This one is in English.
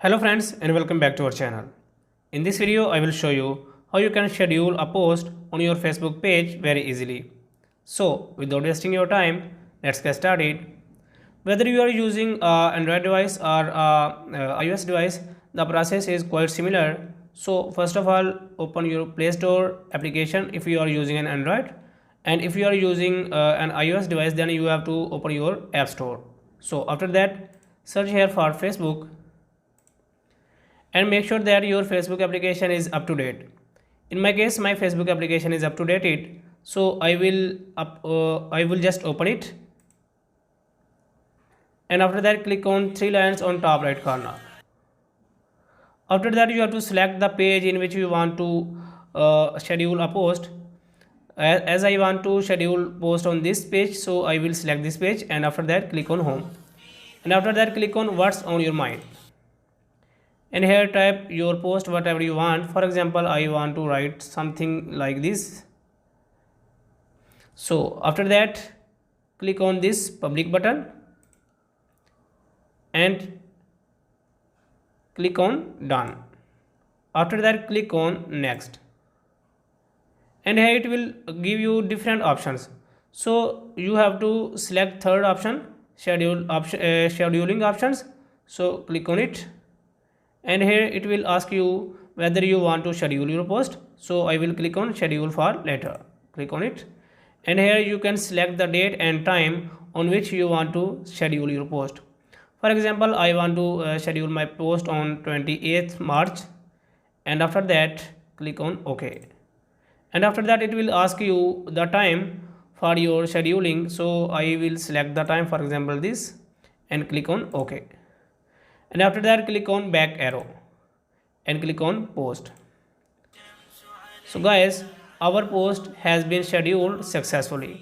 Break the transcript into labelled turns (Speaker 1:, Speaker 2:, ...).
Speaker 1: Hello friends and welcome back to our channel. In this video I will show you how you can schedule a post on your Facebook page very easily. So without wasting your time, let's get started. Whether you are using an Android device or iOS device, the process is quite similar. So first of all, open your Play Store application if you are using an Android, and if you are using an iOS device, then you have to open your App Store. So after that, search here for Facebook and make sure that your Facebook application is up to date. In my case, my Facebook application is up to date, so I will just open it, and after that click on three lines on top right corner. After that you have to select the page in which you want to schedule a post. As I want to schedule post on this page, so I will select this page, and after that click on home, and after that click on what's on your mind, and here type your post whatever you want. For example, I want to write something like this. So after that click on this public button and click on done. After that click on next, and here it will give you different options. So you have to select third option, scheduling options. So click on it, and here it will ask you whether you want to schedule your post. So I will click on schedule for later. Click on it, and here you can select the date and time on which you want to schedule your post. For example, I want to schedule my post on 28th March, and after that click on OK, and after that it will ask you the time for your scheduling. So I will select the time, for example this, and click on OK, and after that click on back arrow and click on post. So guys, our post has been scheduled successfully.